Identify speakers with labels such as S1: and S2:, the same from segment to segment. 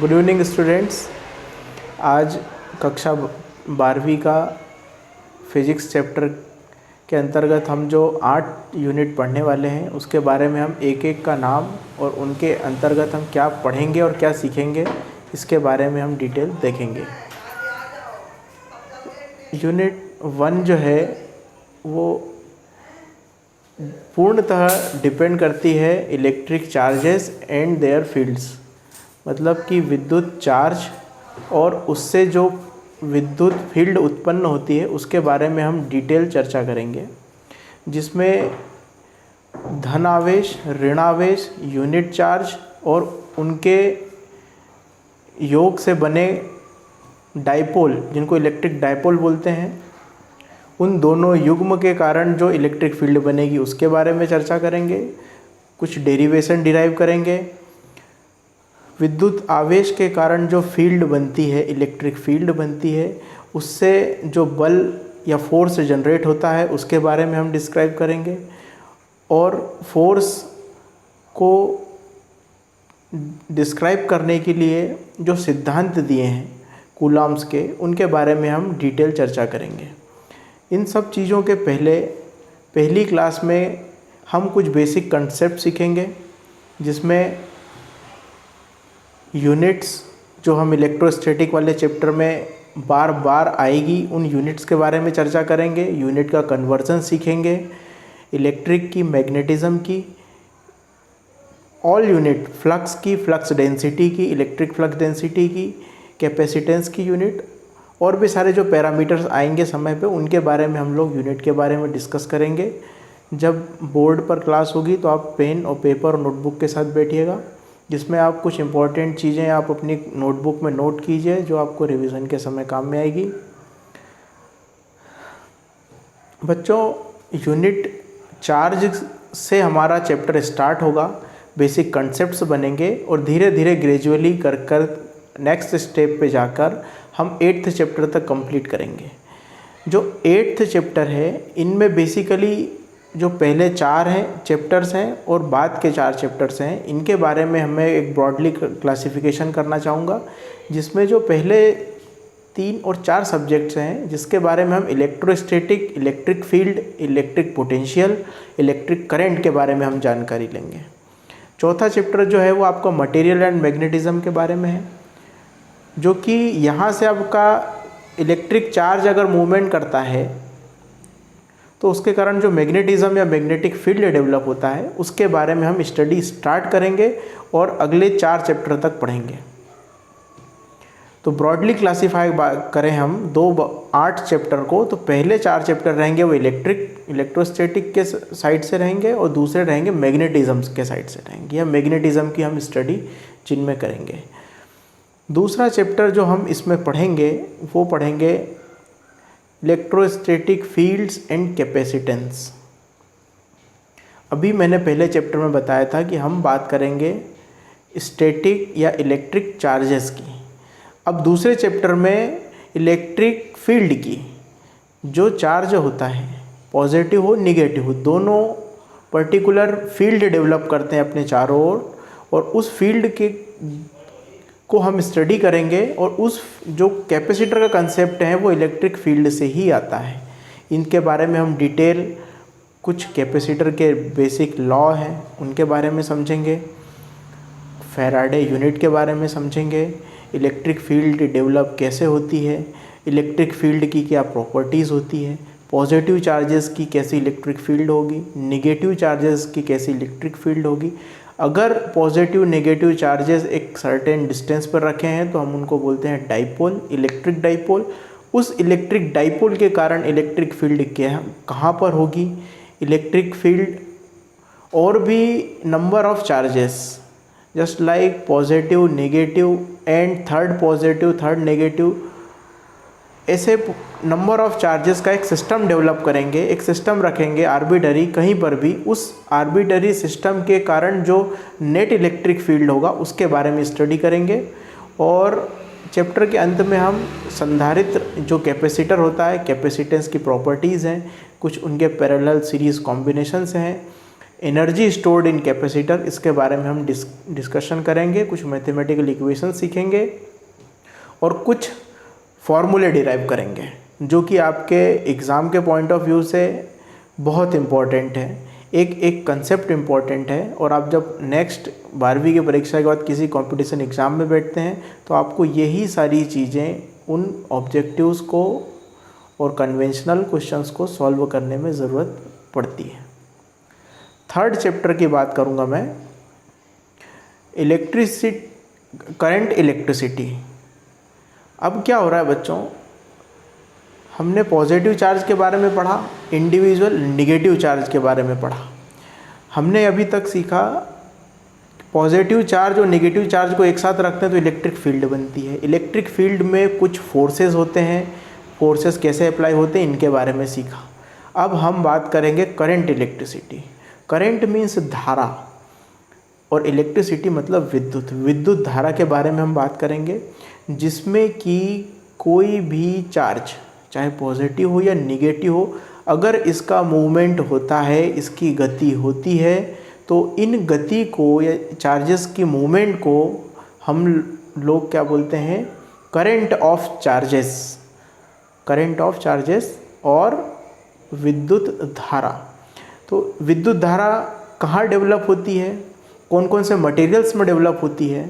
S1: Good evening students. आज कक्षा 12वीं का फिजिक्स चैप्टर के अंतर्गत हम जो 8 यूनिट पढ़ने वाले हैं उसके बारे में हम एक एक का नाम और उनके अंतर्गत हम क्या पढ़ेंगे और क्या सीखेंगे इसके बारे में हम डिटेल देखेंगे। यूनिट 1 जो है वो पूर्णतः डिपेंड करती है electric charges and there fields, मतलब कि विद्युत चार्ज और उससे जो विद्युत फील्ड उत्पन्न होती है उसके बारे में हम डिटेल चर्चा करेंगे, जिसमें धन आवेश, ऋण आवेश, यूनिट चार्ज और उनके योग से बने डाइपोल, जिनको इलेक्ट्रिक डाइपोल बोलते हैं, उन दोनों युग्म के कारण जो इलेक्ट्रिक फील्ड बनेगी उसके बारे में चर्चा करेंगे। कुछ डेरिवेशन डिराइव करेंगे। विद्युत आवेश के कारण जो फील्ड बनती है, इलेक्ट्रिक फील्ड बनती है, उससे जो बल या फोर्स जनरेट होता है उसके बारे में हम डिस्क्राइब करेंगे। और फोर्स को डिस्क्राइब करने के लिए जो सिद्धांत दिए हैं कूलॉम्स के, उनके बारे में हम डिटेल चर्चा करेंगे। इन सब चीज़ों के पहली क्लास में हम कुछ बेसिक कंसेप्ट सीखेंगे, जिसमें यूनिट्स जो हम इलेक्ट्रोस्टैटिक वाले चैप्टर में बार बार आएगी, उन यूनिट्स के बारे में चर्चा करेंगे। यूनिट का कन्वर्जन सीखेंगे, इलेक्ट्रिक की, मैग्नेटिज्म की, ऑल यूनिट, फ्लक्स की, फ्लक्स डेंसिटी की, इलेक्ट्रिक फ्लक्स डेंसिटी की, कैपेसिटेंस की यूनिट, और भी सारे जो पैरामीटर्स आएंगे समय पे, उनके बारे में हम लोग यूनिट के बारे में डिस्कस करेंगे। जब बोर्ड पर क्लास होगी तो आप पेन और पेपर और नोटबुक के साथ बैठिएगा, जिसमें आप कुछ इम्पॉर्टेंट चीज़ें आप अपनी नोटबुक में नोट कीजिए जो आपको रिवीजन के समय काम में आएगी। बच्चों, यूनिट चार्ज से हमारा चैप्टर स्टार्ट होगा, बेसिक कंसेप्ट्स बनेंगे और धीरे धीरे ग्रेजुअली कर नेक्स्ट स्टेप पे जाकर हम 8th चैप्टर तक कंप्लीट करेंगे। जो 8th चैप्टर है, इनमें बेसिकली जो पहले 4 हैं चैप्टर्स हैं और बाद के 4 चैप्टर्स हैं, इनके बारे में हमें एक ब्रॉडली क्लासिफिकेशन करना चाहूँगा, जिसमें जो पहले 3 और 4 सब्जेक्ट्स हैं जिसके बारे में हम electrostatic, electric field, electric potential, electric current के बारे में हम जानकारी लेंगे। चौथा चैप्टर जो है वो आपका मटेरियल एंड मैग्नेटिज्म के बारे में है, जो कि यहाँ से आपका इलेक्ट्रिक चार्ज अगर मूवमेंट करता है तो उसके कारण जो मैग्नेटिज्म या मैग्नेटिक फील्ड डेवलप होता है उसके बारे में हम स्टडी स्टार्ट करेंगे और अगले 4 चैप्टर तक पढ़ेंगे। तो ब्रॉडली क्लासीफाई करें हम 8 चैप्टर को, तो पहले 4 चैप्टर रहेंगे वो इलेक्ट्रोस्टैटिक के साइड से रहेंगे और दूसरे रहेंगे मैग्नेटिज्म के साइड से रहेंगे, या मैग्नेटिज्म की हम स्टडी जिनमें करेंगे। दूसरा चैप्टर जो हम इसमें पढ़ेंगे वो पढ़ेंगे इलेक्ट्रोस्टैटिक फील्ड्स एंड कैपेसिटेंस। अभी मैंने पहले चैप्टर में बताया था कि हम बात करेंगे स्टैटिक या इलेक्ट्रिक चार्जेस की। अब दूसरे चैप्टर में इलेक्ट्रिक फील्ड की, जो चार्ज होता है, पॉजिटिव हो निगेटिव हो, दोनों पर्टिकुलर फील्ड डेवलप करते हैं अपने चारों ओर, और उस फील्ड के को हम स्टडी करेंगे। और उस जो कैपेसिटर का कंसेप्ट है वो इलेक्ट्रिक फील्ड से ही आता है। इनके बारे में हम डिटेल, कुछ कैपेसिटर के बेसिक लॉ हैं उनके बारे में समझेंगे, फैराडे यूनिट के बारे में समझेंगे, इलेक्ट्रिक फील्ड डेवलप कैसे होती है, इलेक्ट्रिक फील्ड की क्या प्रॉपर्टीज़ होती है, पॉजिटिव चार्जेस की कैसी इलेक्ट्रिक फील्ड होगी, निगेटिव चार्जेस की कैसी इलेक्ट्रिक फील्ड होगी। अगर पॉजिटिव नेगेटिव चार्जेस एक सर्टेन डिस्टेंस पर रखे हैं तो हम उनको बोलते हैं डाइपोल, इलेक्ट्रिक डाइपोल। उस इलेक्ट्रिक डाइपोल के कारण इलेक्ट्रिक फील्ड कहाँ पर होगी, इलेक्ट्रिक फील्ड और भी number of charges, just like positive, negative and third positive, third negative, ऐसे नंबर ऑफ चार्जेस का एक सिस्टम डेवलप करेंगे, एक सिस्टम रखेंगे आर्बिटरी कहीं पर भी। उस आर्बिटरी सिस्टम के कारण जो नेट इलेक्ट्रिक फील्ड होगा उसके बारे में स्टडी करेंगे। और चैप्टर के अंत में हम संधारित्र जो कैपेसिटर होता है, कैपेसिटेंस की प्रॉपर्टीज़ हैं, कुछ उनके पैरेलल सीरीज़ कॉम्बिनेशंस हैं, एनर्जी स्टोर्ड इन कैपेसिटर, इसके बारे में हम डिस्कशन करेंगे, कुछ मैथमेटिकल इक्वेशन सीखेंगे और कुछ फॉर्मूले डिराइव करेंगे जो कि आपके एग्ज़ाम के पॉइंट ऑफ व्यू से बहुत इम्पॉर्टेंट है। एक कंसेप्ट इम्पॉर्टेंट है, और आप जब नेक्स्ट 12वीं की परीक्षा के बाद किसी कंपटीशन एग्ज़ाम में बैठते हैं तो आपको यही सारी चीज़ें उन ऑब्जेक्टिव्स को और कन्वेंशनल क्वेश्चंस को सॉल्व करने में ज़रूरत पड़ती है। थर्ड चैप्टर की बात करूँगा मैं, करंट इलेक्ट्रिसिटी। अब क्या हो रहा है बच्चों, हमने पॉजिटिव चार्ज के बारे में पढ़ा, इंडिविजुअल नेगेटिव चार्ज के बारे में पढ़ा। हमने अभी तक सीखा पॉजिटिव चार्ज और नेगेटिव चार्ज को एक साथ रखते हैं तो इलेक्ट्रिक फील्ड बनती है। इलेक्ट्रिक फील्ड में कुछ फोर्सेस होते हैं, फोर्सेस कैसे अप्लाई होते हैं इनके बारे में सीखा। अब हम बात करेंगे करंट इलेक्ट्रिसिटी। करंट मीन्स धारा और इलेक्ट्रिसिटी मतलब विद्युत। विद्युत धारा के बारे में हम बात करेंगे, जिसमें कि कोई भी चार्ज चाहे पॉजिटिव हो या निगेटिव हो, अगर इसका मूवमेंट होता है, इसकी गति होती है, तो इन गति को या चार्जेस की मूवमेंट को हम लोग क्या बोलते हैं, current of charges. Current of charges और विद्युत धारा। तो विद्युत धारा कहाँ डेवलप होती है, कौन कौन से मटेरियल्स में डेवलप होती है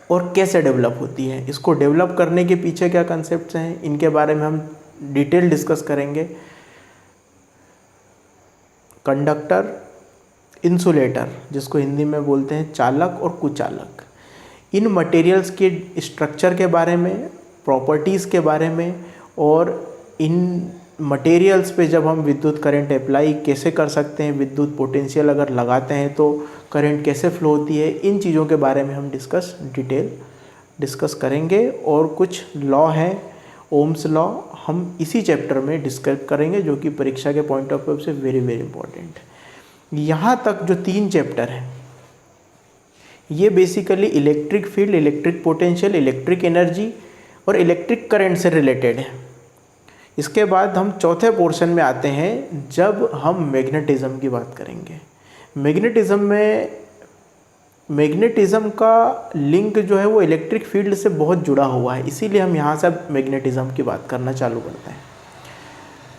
S1: और कैसे डेवलप होती है, इसको डेवलप करने के पीछे क्या कंसेप्ट्स हैं, इनके बारे में हम डिटेल डिस्कस करेंगे। कंडक्टर, इंसुलेटर, जिसको हिंदी में बोलते हैं चालक और कुचालक, इन मटेरियल्स के स्ट्रक्चर के बारे में, प्रॉपर्टीज़ के बारे में, और इन मटेरियल्स पे जब हम विद्युत करंट अप्लाई कैसे कर सकते हैं, विद्युत पोटेंशियल अगर लगाते हैं तो करंट कैसे फ्लो होती है, इन चीज़ों के बारे में हम डिटेल डिस्कस करेंगे। और कुछ लॉ है, ओम्स लॉ, हम इसी चैप्टर में डिस्कस करेंगे, जो कि परीक्षा के पॉइंट ऑफ व्यू से वेरी वेरी इंपॉर्टेंट है। यहाँ तक जो 3 चैप्टर हैं ये basically electric field, electric potential, electric energy और इलेक्ट्रिक करंट से रिलेटेड है। इसके बाद हम चौथे पोर्शन में आते हैं जब हम मैग्नेटिज्म की बात करेंगे। मैग्नेटिज्म का लिंक जो है वो इलेक्ट्रिक फील्ड से बहुत जुड़ा हुआ है, इसीलिए हम यहाँ से मैग्नेटिज्म की बात करना चालू करते हैं।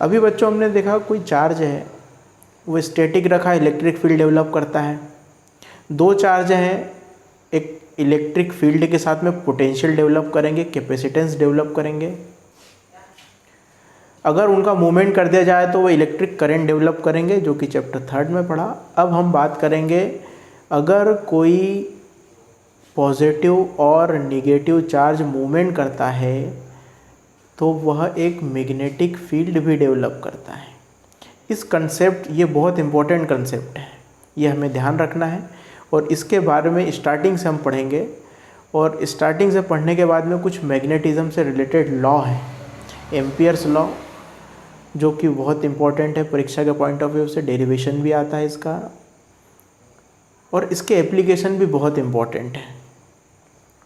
S1: अभी बच्चों हमने देखा कोई चार्ज है वो स्टैटिक रखा, इलेक्ट्रिक फील्ड डेवलप करता है। 2 चार्ज हैं, एक इलेक्ट्रिक फील्ड के साथ में पोटेंशियल डेवलप करेंगे, कैपेसिटेंस डेवलप करेंगे। अगर उनका मूवमेंट कर दिया जाए तो वो इलेक्ट्रिक करंट डेवलप करेंगे, जो कि चैप्टर 3 में पढ़ा। अब हम बात करेंगे अगर कोई पॉजिटिव और नेगेटिव चार्ज मूवमेंट करता है तो वह एक मैग्नेटिक फील्ड भी डेवलप करता है। इस कंसेप्ट, ये बहुत इंपॉर्टेंट कंसेप्ट है, ये हमें ध्यान रखना है और इसके बारे में स्टार्टिंग से हम पढ़ेंगे। और स्टार्टिंग से पढ़ने के बाद में कुछ मैग्नेटिज्म से रिलेटेड लॉ है, एम्पियर्स लॉ, जो कि बहुत इंपॉर्टेंट है परीक्षा के पॉइंट ऑफ व्यू से, डेरिवेशन भी आता है इसका, और इसके एप्लीकेशन भी बहुत इंपॉर्टेंट है,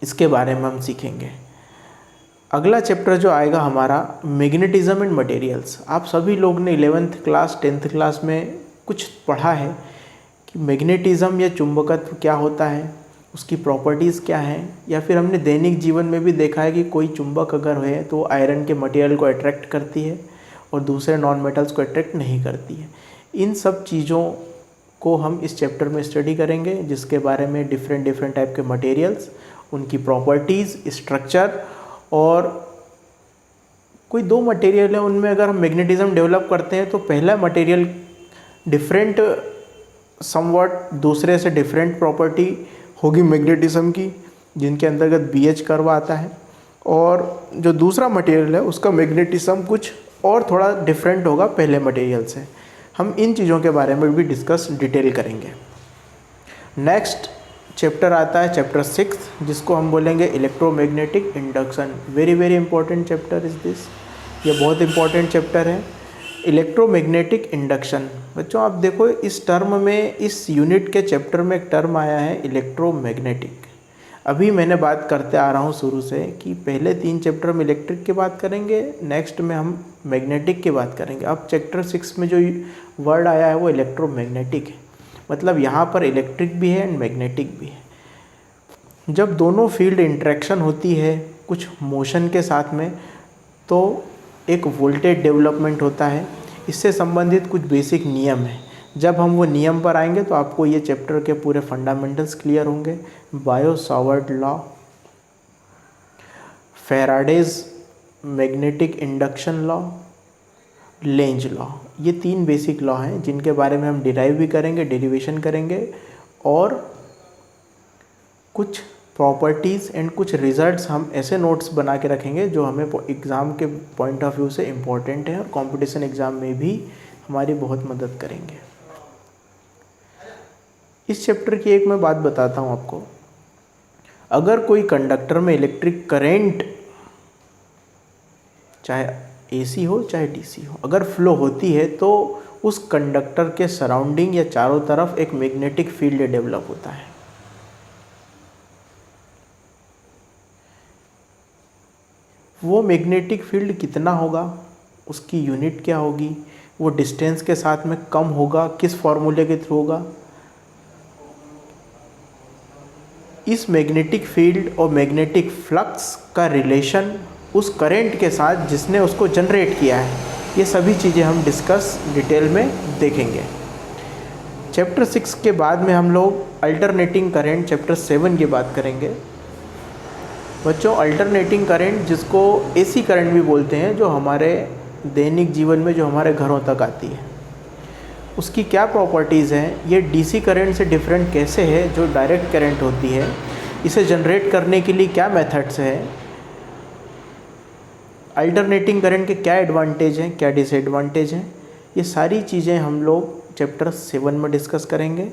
S1: इसके बारे में हम सीखेंगे। अगला चैप्टर जो आएगा हमारा मैग्नेटिज्म एंड मटेरियल्स। आप सभी लोग ने 11th क्लास 10th क्लास में कुछ पढ़ा है कि मैग्नेटिज्म या चुंबकत्व क्या होता है, उसकी प्रॉपर्टीज़ क्या हैं, या फिर हमने दैनिक जीवन में भी देखा है कि कोई चुंबक अगर है तो आयरन के मटेरियल को अट्रैक्ट करती है और दूसरे नॉन मेटल्स को अट्रैक्ट नहीं करती है। इन सब चीज़ों को हम इस चैप्टर में स्टडी करेंगे, जिसके बारे में डिफरेंट टाइप के मटेरियल्स, उनकी प्रॉपर्टीज़, स्ट्रक्चर, और कोई 2 मटेरियल है उनमें अगर हम मैग्नेटिज्म डेवलप करते हैं तो पहला मटेरियल डिफरेंट समवॉट दूसरे से डिफरेंट प्रॉपर्टी होगी मैग्नेटिज्म की, जिनके अंतर्गत BH कर्व आता है, और जो दूसरा मटेरियल है उसका मैग्नेटिज्म कुछ और थोड़ा डिफरेंट होगा पहले मटेरियल से। हम इन चीज़ों के बारे में भी डिस्कस डिटेल करेंगे। नेक्स्ट चैप्टर आता है चैप्टर 6, जिसको हम बोलेंगे electromagnetic induction. Very important chapter is this, ये बहुत इंपॉर्टेंट चैप्टर है, इलेक्ट्रोमैग्नेटिक इंडक्शन। बच्चों आप देखो इस टर्म में, इस यूनिट के चैप्टर में एक टर्म आया है इलेक्ट्रोमैग्नेटिक। अभी मैंने बात करते आ रहा हूँ शुरू से कि पहले 3 चैप्टर में इलेक्ट्रिक की बात करेंगे, नेक्स्ट में हम मैग्नेटिक की बात करेंगे। अब चैप्टर 6 में जो वर्ड आया है वो इलेक्ट्रोमैग्नेटिक है। मतलब यहाँ पर इलेक्ट्रिक भी है एंड मैग्नेटिक भी है। जब दोनों फील्ड इंटरेक्शन होती है कुछ मोशन के साथ में तो एक वोल्टेज डेवलपमेंट होता है। इससे संबंधित कुछ बेसिक नियम हैं। जब हम वो नियम पर आएंगे तो आपको ये चैप्टर के पूरे फंडामेंटल्स क्लियर होंगे। Biot-Savart law, Faraday's magnetic induction law, Lenz law, ये 3 बेसिक लॉ हैं जिनके बारे में हम डिराइव भी करेंगे, डेरिवेशन करेंगे और कुछ प्रॉपर्टीज़ एंड कुछ रिजल्ट्स हम ऐसे नोट्स बना के रखेंगे जो हमें एग्ज़ाम के पॉइंट ऑफ व्यू से इम्पोर्टेंट है और कंपटीशन एग्ज़ाम में भी हमारी बहुत मदद करेंगे। इस चैप्टर की एक मैं बात बताता हूँ आपको। अगर कोई कंडक्टर में इलेक्ट्रिक करंट, चाहे एसी हो चाहे डीसी हो, अगर फ्लो होती है तो उस कंडक्टर के सराउंडिंग या चारों तरफ एक मैग्नेटिक फील्ड डेवलप होता है। वो मैग्नेटिक फील्ड कितना होगा, उसकी यूनिट क्या होगी, वो डिस्टेंस के साथ में कम होगा, किस फॉर्मूले के थ्रू होगा। इस मैग्नेटिक फील्ड और मैग्नेटिक फ्लक्स का रिलेशन उस करंट के साथ जिसने उसको जनरेट किया है, ये सभी चीज़ें हम डिस्कस डिटेल में देखेंगे। चैप्टर 6 के बाद में हम लोग अल्टरनेटिंग करंट चैप्टर 7 की बात करेंगे। बच्चों, अल्टरनेटिंग करंट जिसको एसी करंट भी बोलते हैं, जो हमारे दैनिक जीवन में जो हमारे घरों तक आती है, उसकी क्या प्रॉपर्टीज़ हैं, ये डीसी करंट से डिफरेंट कैसे है, जो डायरेक्ट करंट होती है, इसे जनरेट करने के लिए क्या मेथड्स हैं, अल्टरनेटिंग करंट के क्या एडवांटेज हैं, क्या डिसएडवांटेज हैं, ये सारी चीज़ें हम लोग चैप्टर 7 में डिस्कस करेंगे।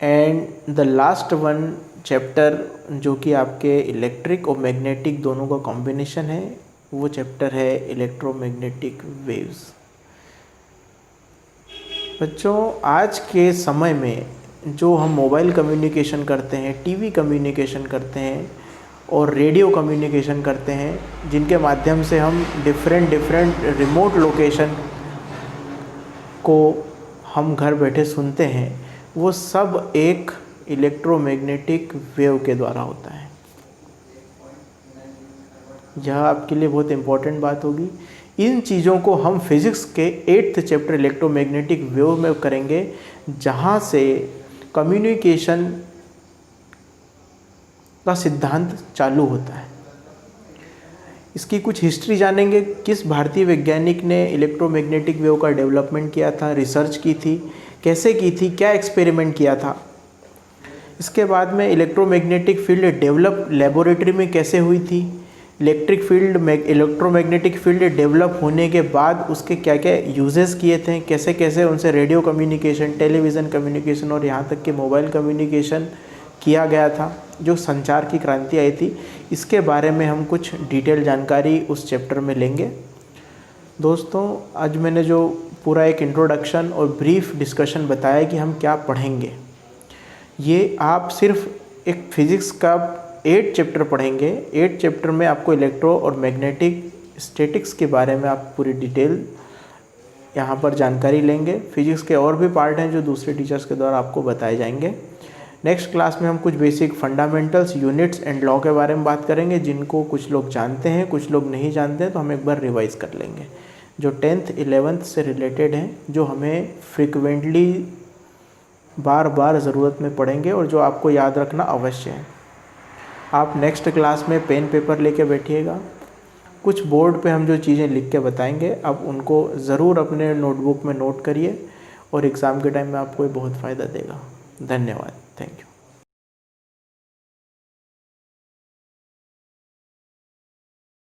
S1: And the last one chapter जो कि आपके इलेक्ट्रिक और मैग्नेटिक दोनों का कॉम्बिनेशन है, वो चैप्टर है इलेक्ट्रोमैग्नेटिक वेव्स। बच्चों, आज के समय में जो हम मोबाइल कम्युनिकेशन करते हैं, टीवी कम्युनिकेशन करते हैं और रेडियो कम्युनिकेशन करते हैं, जिनके माध्यम से हम डिफरेंट रिमोट लोकेशन को हम घर बैठे सुनते हैं, वो सब एक इलेक्ट्रोमैग्नेटिक वेव के द्वारा होता है। यह आपके लिए बहुत इम्पोर्टेंट बात होगी। इन चीज़ों को हम फिज़िक्स के 8th चैप्टर इलेक्ट्रोमैग्नेटिक वेव में करेंगे, जहाँ से कम्युनिकेशन का सिद्धांत चालू होता है। इसकी कुछ हिस्ट्री जानेंगे, किस भारतीय वैज्ञानिक ने इलेक्ट्रोमैग्नेटिक वेव का डेवलपमेंट किया था, रिसर्च की थी, कैसे की थी, क्या एक्सपेरिमेंट किया था। इसके बाद में इलेक्ट्रोमैग्नेटिक फील्ड डेवलप लेबोरेटरी में कैसे हुई थी, इलेक्ट्रोमैग्नेटिक फील्ड डेवलप होने के बाद उसके क्या क्या यूजेस किए थे, कैसे कैसे उनसे रेडियो कम्युनिकेशन, टेलीविज़न कम्युनिकेशन और यहाँ तक कि मोबाइल कम्युनिकेशन किया गया था, जो संचार की क्रांति आई थी। इसके बारे में हम कुछ डिटेल जानकारी उस चैप्टर में लेंगे। दोस्तों, आज मैंने जो पूरा एक इंट्रोडक्शन और ब्रीफ डिस्कशन बताया कि हम क्या पढ़ेंगे, ये आप सिर्फ एक फिज़िक्स का 8 चैप्टर पढ़ेंगे। 8 चैप्टर में आपको इलेक्ट्रो और मैग्नेटिक स्टैटिक्स के बारे में आप पूरी डिटेल यहाँ पर जानकारी लेंगे। फिजिक्स के और भी पार्ट हैं जो दूसरे टीचर्स के द्वारा आपको बताए जाएंगे। नेक्स्ट क्लास में हम कुछ basic fundamentals, units and law के बारे में बात करेंगे, जिनको कुछ लोग जानते हैं, कुछ लोग नहीं जानते हैं, तो हम एक बार रिवाइज़ कर लेंगे, जो 10th 11th से रिलेटेड हैं, जो हमें फ्रिक्वेंटली बार बार ज़रूरत में पड़ेंगे और जो आपको याद रखना अवश्य है। आप नेक्स्ट क्लास में पेन पेपर लेके बैठिएगा। कुछ बोर्ड पे हम जो चीज़ें लिख के बताएंगे, आप उनको ज़रूर अपने नोटबुक में नोट करिए और एग्ज़ाम के टाइम में आपको ये बहुत फ़ायदा देगा। धन्यवाद। Thank you.